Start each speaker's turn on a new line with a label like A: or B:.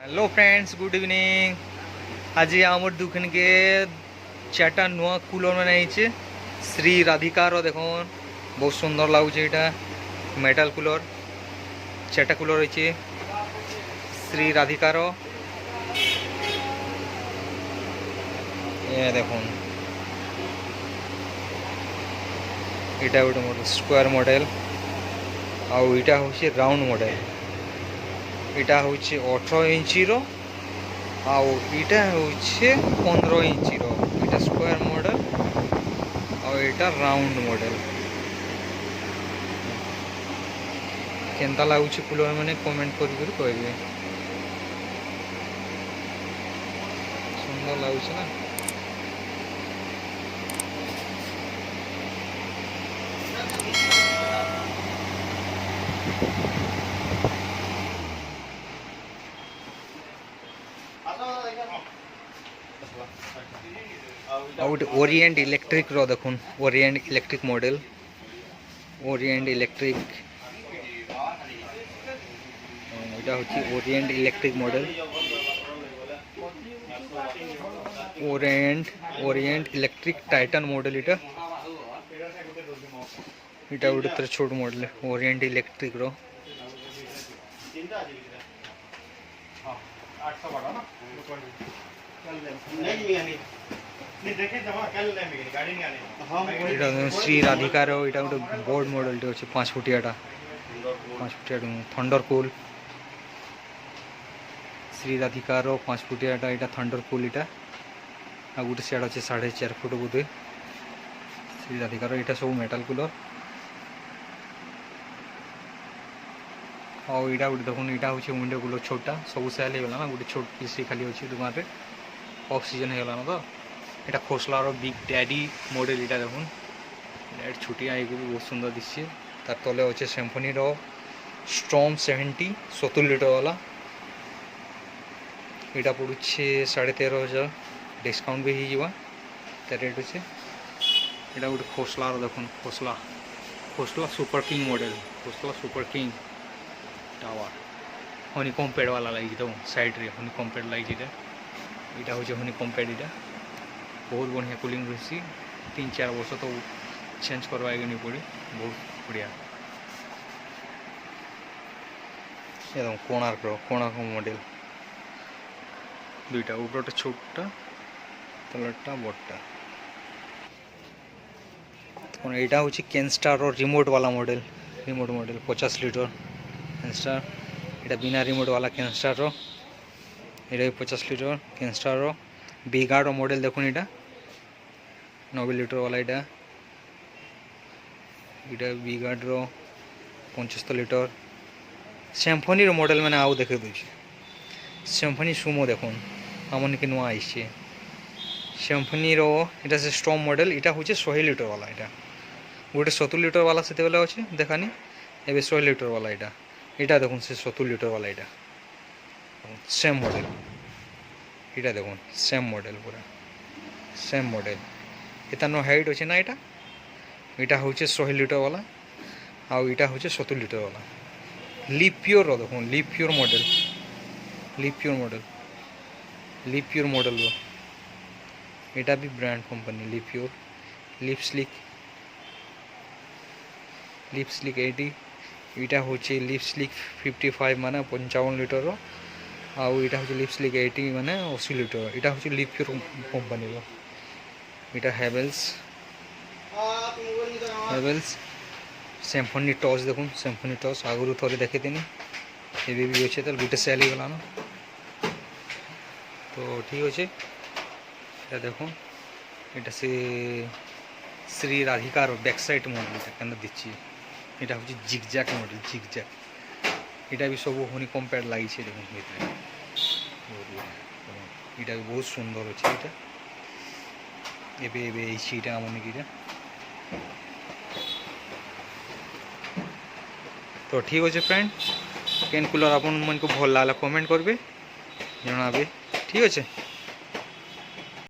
A: Hello friends, good evening. आज आम दुकान के चार्टा नुआ कूलर मैंने आईचे श्री राधिकार देखो बहुत सुंदर लगुचे। यहाँ मेटल कूलर चार्टा कूलर रही श्री राधिकार। ये देखो यहाँ गोटे मॉडल स्क्वायर मॉडल आउ इटा हूँ राउंड मॉडल। इटा हूँ 18 इंची रो आउ इटा हूँ 15 इंची रो। इटा स्क्वायर मॉडल आउ इटा राउंड मॉडल। केनता लगुच कूलर मैंने कमेंट कर कहे। सुंदर लगुच ना। ओरिएंट इलेक्ट्रिक रो देखुन Orient electric model. Orient electric এটা হচ্ছে Orient electric model. Orient electric Titan model. এটা এটা ଗୋଟେ ছোট মডেল ওরিয়েন্ট ইলেকট্রিক रो। श्री राधिकार यहाँ गोटे बोर्ड मॉडल टे अच्छे 5 फुटियाटा थंडर कूल। श्री राधिकार 5 फुटियाटा यहाँ थंडर कूल। यहाँ आ गोटे सियाड़ अच्छे 4.5 फुट बोधे श्री राधिकार। यहाँ सब मेटल कूलर आउ यहाँ गोटे देखो यहाँ हूँ विंडो कूलर छोटा सब सेल हो गला। गोटे छोट पीस खाली अच्छी दुकान में ऑफ सीजन हो गला तो এটা খোসলার বিগ ড্যাডি মডেল। এটা দেখুন এটা ছুটিয়া এগুলো बहुत सुंदर दिखे। তার তলে হচ্ছে সিম্ফনির স্টর্ম 70 70 লিটার वाला। এটা পড়ুছে 13,500 ডিসকাউন্ট भी হয়ে তার রেট হচ্ছে। এটা গোটে খোসলার দেখুন খোসলা সুপার কিং মডেল। খোসলা সুপার কিং টাওয়ার হনিকম পেড वाला लगी तो साइड रे हनिकम पेड लगी। এটা হচ্ছে हनिकम पेड। এটা बहुत बढ़िया कूलिंग रही 3-4 वर्ष तो चेंज करवाए नहीं पड़ी। बहुत बढ़िया एकदम कोणार्क मॉडल। दुईटा ऊपर छोटा तलटा बड़टा। यहाँ हूँ कैनस्टार रिमोट वाला मॉडल। 50 लिटर कैनस्टार। यहाँ बिना रिमोट वाला कैनस्टार ये 50 लिटर कैनस्टार। बिगाड़ मॉडल देखो यहाँ 90 लिटर वाला। यहाँ बिगाड़ 75 लिटर। सिम्फनी मॉडल मैंने आउ देखे दूसरी सिम्फनी सुमो देखो आमन के नुआ आई सिम्फनी यहाँ से स्टॉम मॉडल। यहाँ हूँ 100 लिटर वाला। यहाँ गोटे 70 लिटर वाला से अच्छे देखानी ए 100 लिटर वाला। यहाँ देखो से 70 लिटर वाला। यहाँ सेम मॉडल। यहाँ देखो सेम मॉडल पूरा सेम मॉडल। इतना नो हाइट अच्छे ना। यहाँ हूँ 100 लिटर वाला आउ यहाँ हूँ 70 लिटर वाला। लिप प्योर देखो Livpure model. Livpure model यहाँ भी ब्रांड कंपनी लिप प्योर। लिप स्लिक 80। यहाँ हूँ लिप स्लिक 55 माने 55 लिटर आउ यहाँ हूँ लिप स्लिक 80 माने 80 लिटर। यहाँ हूँ लिप प्योर कंपनी। यहाँ हेवेल्स सिम्फनी टॉस देखो सिम्फनी टॉस आगुरी थोड़े देखे थी ये भी अच्छे तो गोटे सेल ही गलान तो ठीक अच्छे। ये देखो यहाँ से श्री राधिकार बैक साइड मॉडल क्या दीची। यहाँ हूँ जिगजैक मॉडल जिगजैक। यहाँ भी सब हनिकम पैड लगी देखो यहाँ भी बहुत सुंदर अच्छे। यहाँ आम निकी तो ठीक अच्छे फ्रेंड। केन कूलर आपन मन को भल लगा कमेंट करेंगे जनाबे ठीक अच्छे।